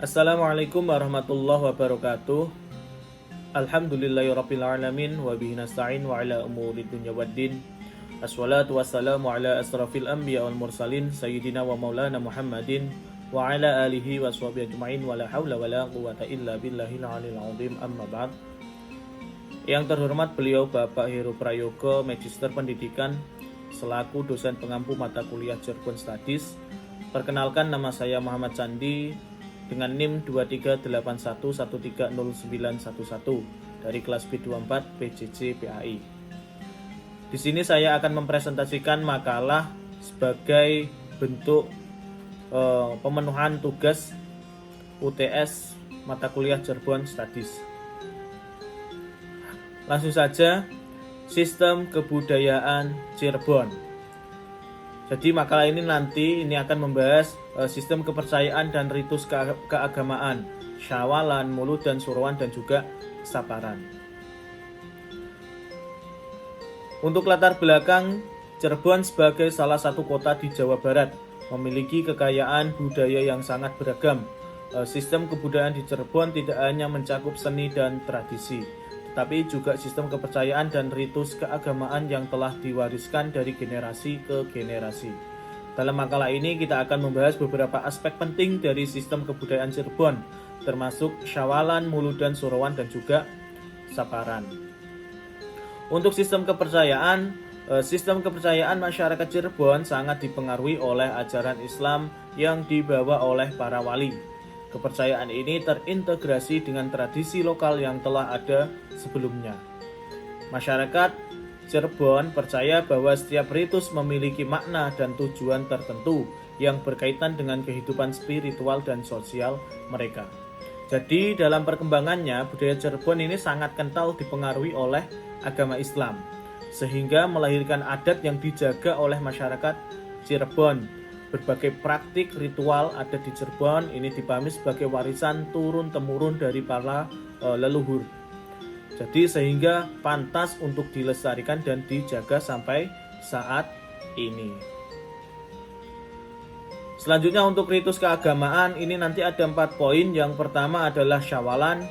Assalamualaikum warahmatullahi wabarakatuh. Alhamdulillahirabbil alamin wa bihi nasta'in wa ala umuri dunya waddin. Assalatu wassalamu ala asrafil anbiya wal mursalin sayyidina wa maulana Muhammadin wa ala alihi wa sahbihi ajma'in wa la haula wa la quwwata illa billahil aliyil azim. Amma ba'd. Yang terhormat beliau Bapak Heru Prayoga, Magister Pendidikan selaku dosen pengampu mata kuliah Cirebon Studies. Perkenalkan, nama saya Muhammad Sandi dengan NIM 2381130911 dari kelas B24 PJJ PAI. Di sini saya akan mempresentasikan makalah sebagai bentuk pemenuhan tugas UTS mata kuliah Cirebon Studies. Langsung saja, sistem kebudayaan Cirebon. Jadi makalah ini nanti akan membahas sistem kepercayaan dan ritus keagamaan, Syawalan, Maulud dan Suruan dan juga Saparan. Untuk latar belakang, Cirebon sebagai salah satu kota di Jawa Barat memiliki kekayaan budaya yang sangat beragam. Sistem kebudayaan di Cirebon tidak hanya mencakup seni dan tradisi, tetapi juga sistem kepercayaan dan ritus keagamaan yang telah diwariskan dari generasi ke generasi. Dalam makalah ini kita akan membahas beberapa aspek penting dari sistem kebudayaan Cirebon, termasuk Syawalan, Maulud dan Suruan dan juga Saparan. Untuk sistem kepercayaan masyarakat Cirebon sangat dipengaruhi oleh ajaran Islam yang dibawa oleh para wali. Kepercayaan ini terintegrasi dengan tradisi lokal yang telah ada sebelumnya. Masyarakat Cirebon percaya bahwa setiap ritus memiliki makna dan tujuan tertentu yang berkaitan dengan kehidupan spiritual dan sosial mereka. Jadi dalam perkembangannya, budaya Cirebon ini sangat kental dipengaruhi oleh agama Islam, sehingga melahirkan adat yang dijaga oleh masyarakat Cirebon. Berbagai praktik ritual adat di Cirebon ini dipahami sebagai warisan turun-temurun dari para leluhur. Jadi sehingga pantas untuk dilestarikan dan dijaga sampai saat ini. Selanjutnya untuk ritus keagamaan ini nanti ada 4 poin. Yang pertama adalah Syawalan,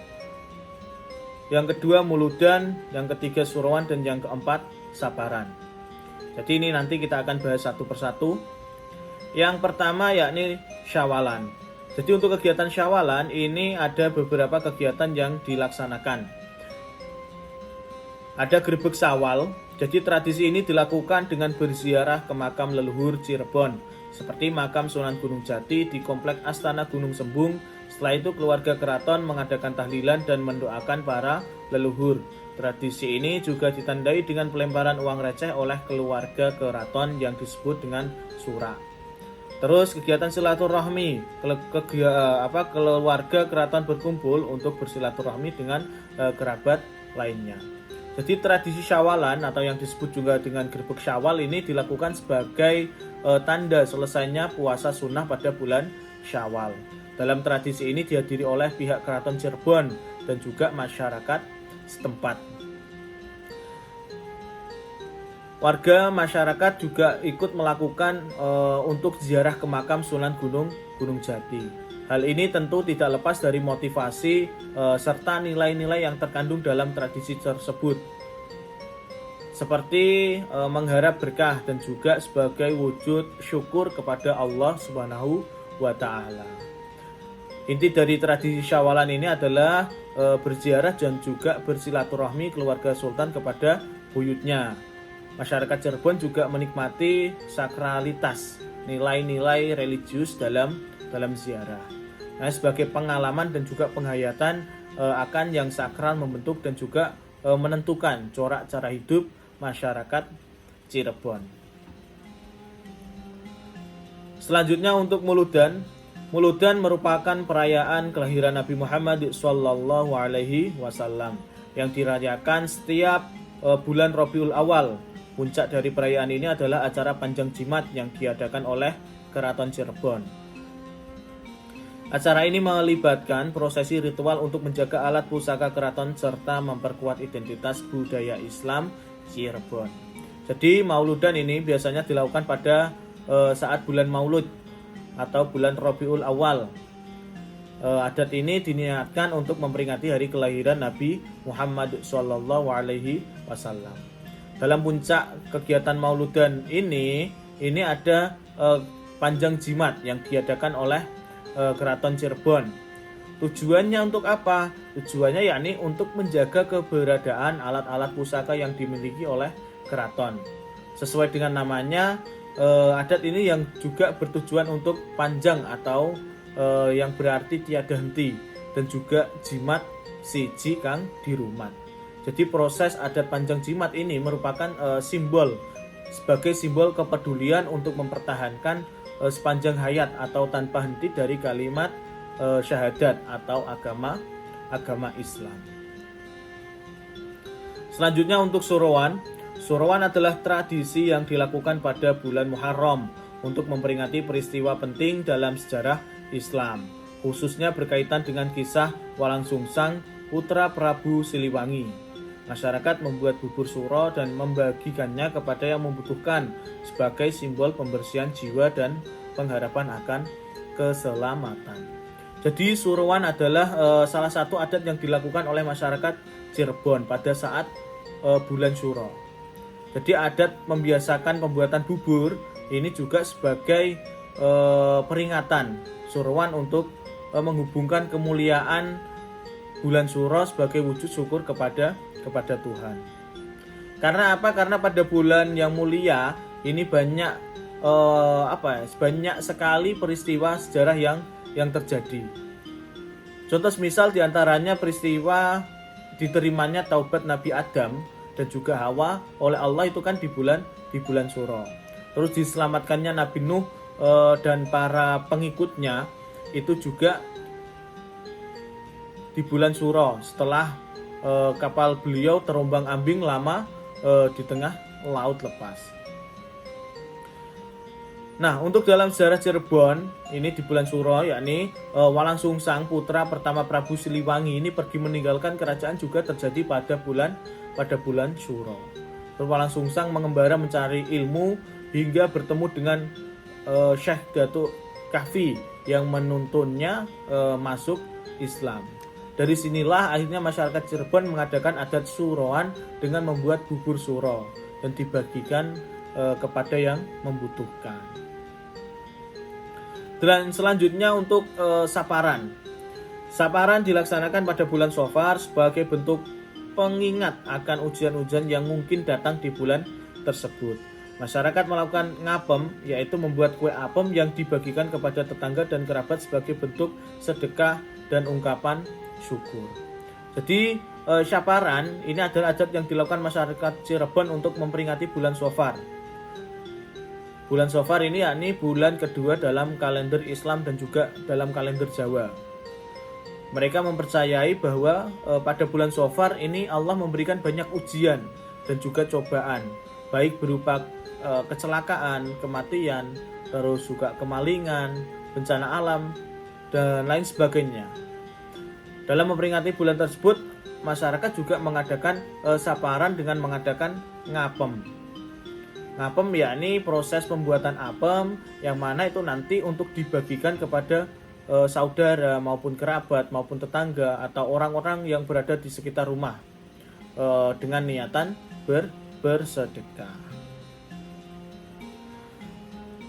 yang kedua Mauludan, yang ketiga Suruan, dan yang keempat Saparan. Jadi ini nanti kita akan bahas satu persatu. Yang pertama yakni Syawalan. Jadi untuk kegiatan Syawalan ini ada beberapa kegiatan yang dilaksanakan. Ada Grebeg Syawal. Jadi tradisi ini dilakukan dengan berziarah ke makam leluhur Cirebon, seperti makam Sunan Gunung Jati di Komplek Astana Gunung Sembung. Setelah itu keluarga keraton mengadakan tahlilan dan mendoakan para leluhur. Tradisi ini juga ditandai dengan pelemparan uang receh oleh keluarga keraton yang disebut dengan surak. Terus kegiatan silaturahmi, keluarga keraton berkumpul untuk bersilaturahmi dengan kerabat lainnya. Jadi tradisi Syawalan atau yang disebut juga dengan Grebeg Syawal ini dilakukan sebagai tanda selesainya puasa sunnah pada bulan Syawal. Dalam tradisi ini dihadiri oleh pihak keraton Cirebon dan juga masyarakat setempat. Warga masyarakat juga ikut melakukan untuk ziarah ke makam Sunan Gunung Jati. Hal ini tentu tidak lepas dari motivasi serta nilai-nilai yang terkandung dalam tradisi tersebut, seperti mengharap berkah dan juga sebagai wujud syukur kepada Allah Subhanahu wa Ta'ala. Inti dari tradisi Syawalan ini adalah berziarah dan juga bersilaturahmi keluarga sultan kepada buyutnya. Masyarakat Cirebon juga menikmati sakralitas, nilai-nilai religius dalam ziarah. Nah, sebagai pengalaman dan juga penghayatan akan yang sakral membentuk dan juga menentukan corak cara hidup masyarakat Cirebon. Selanjutnya untuk Mauludan. Mauludan merupakan perayaan kelahiran Nabi Muhammad SAW yang dirayakan setiap bulan Rabiul Awal. Puncak dari perayaan ini adalah acara Panjang Jimat yang diadakan oleh Keraton Cirebon. Acara ini melibatkan prosesi ritual untuk menjaga alat pusaka keraton serta memperkuat identitas budaya Islam Cirebon. Jadi Mauludan ini biasanya dilakukan pada saat bulan Maulud atau bulan Rabiul Awal. Adat ini diniatkan untuk memperingati hari kelahiran Nabi Muhammad SAW. Dalam puncak kegiatan Mauludan ini ada panjang jimat yang diadakan oleh Keraton Cirebon. Tujuannya untuk apa? Tujuannya yakni untuk menjaga keberadaan alat-alat pusaka yang dimiliki oleh keraton. Sesuai dengan namanya, adat ini yang juga bertujuan untuk panjang atau yang berarti tiada henti, dan juga jimat siji kang dirumat. Jadi proses adat panjang jimat ini merupakan sebagai simbol kepedulian untuk mempertahankan sepanjang hayat atau tanpa henti dari kalimat syahadat atau agama Islam. Selanjutnya untuk Surowan. Surowan adalah tradisi yang dilakukan pada bulan Muharram untuk memperingati peristiwa penting dalam sejarah Islam, khususnya berkaitan dengan kisah Walang Sungsang, putra Prabu Siliwangi. Masyarakat membuat bubur suro dan membagikannya kepada yang membutuhkan sebagai simbol pembersihan jiwa dan pengharapan akan keselamatan. Jadi Surowan adalah salah satu adat yang dilakukan oleh masyarakat Cirebon pada saat bulan Suro. Jadi adat membiasakan pembuatan bubur ini juga sebagai peringatan Surowan untuk menghubungkan kemuliaan bulan Suro sebagai wujud syukur kepada Tuhan. Karena apa? Karena pada bulan yang mulia ini banyak sekali peristiwa sejarah yang terjadi. Contoh misal diantaranya peristiwa diterimanya taubat Nabi Adam dan juga Hawa oleh Allah itu kan di bulan Suro. Terus diselamatkannya Nabi Nuh dan para pengikutnya itu juga di bulan Suro setelah kapal beliau terombang-ambing lama di tengah laut lepas. Nah, untuk dalam sejarah Cirebon ini di bulan Suro yakni Walang Sungsang putra pertama Prabu Siliwangi ini pergi meninggalkan kerajaan juga terjadi pada bulan Suro. Walang Sungsang mengembara mencari ilmu hingga bertemu dengan Syekh Datuk Kahfi yang menuntunnya masuk Islam. Dari sinilah akhirnya masyarakat Cirebon mengadakan adat Suroan dengan membuat bubur suro dan dibagikan kepada yang membutuhkan. Dan selanjutnya untuk saparan. Saparan dilaksanakan pada bulan Safar sebagai bentuk pengingat akan ujian-ujian yang mungkin datang di bulan tersebut. Masyarakat melakukan ngapem, yaitu membuat kue apem yang dibagikan kepada tetangga dan kerabat sebagai bentuk sedekah dan ungkapan syukur. Jadi saparan ini adalah adat yang dilakukan masyarakat Cirebon untuk memperingati bulan Safar. Bulan Safar ini yakni bulan kedua dalam kalender Islam dan juga dalam kalender Jawa. Mereka mempercayai bahwa pada bulan Safar ini Allah memberikan banyak ujian dan juga cobaan, baik berupa kecelakaan, kematian, terus juga kemalingan, bencana alam, dan lain sebagainya. Dalam memperingati bulan tersebut, masyarakat juga mengadakan saparan dengan mengadakan ngapem. Ngapem yakni proses pembuatan apem yang mana itu nanti untuk dibagikan kepada saudara maupun kerabat maupun tetangga atau orang-orang yang berada di sekitar rumah dengan niatan bersedekah.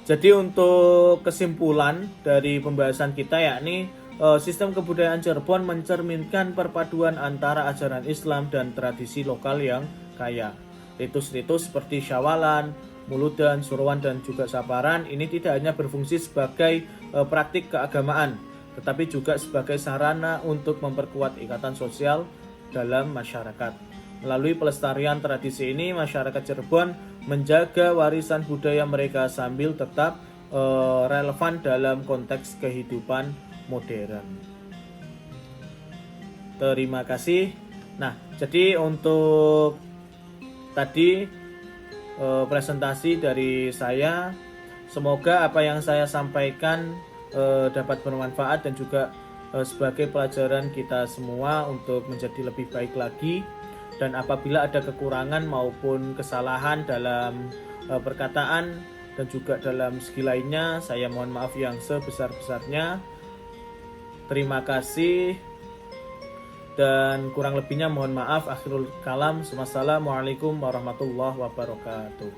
Jadi untuk kesimpulan dari pembahasan kita yakni sistem kebudayaan Cirebon mencerminkan perpaduan antara ajaran Islam dan tradisi lokal yang kaya. Ritus-ritus seperti Syawalan, Muludan, Surowan dan juga Saparan ini tidak hanya berfungsi sebagai praktik keagamaan, tetapi juga sebagai sarana untuk memperkuat ikatan sosial dalam masyarakat. Melalui pelestarian tradisi ini, masyarakat Cirebon menjaga warisan budaya mereka sambil tetap relevan dalam konteks kehidupan modern. Terima kasih. Nah, jadi untuk tadi presentasi dari saya, semoga apa yang saya sampaikan dapat bermanfaat dan juga sebagai pelajaran kita semua untuk menjadi lebih baik lagi. Dan apabila ada kekurangan maupun kesalahan dalam perkataan dan juga dalam segi lainnya, saya mohon maaf yang sebesar-besarnya. Terima kasih dan kurang lebihnya mohon maaf. Akhirul kalam. Wassalamualaikum warahmatullahi wabarakatuh.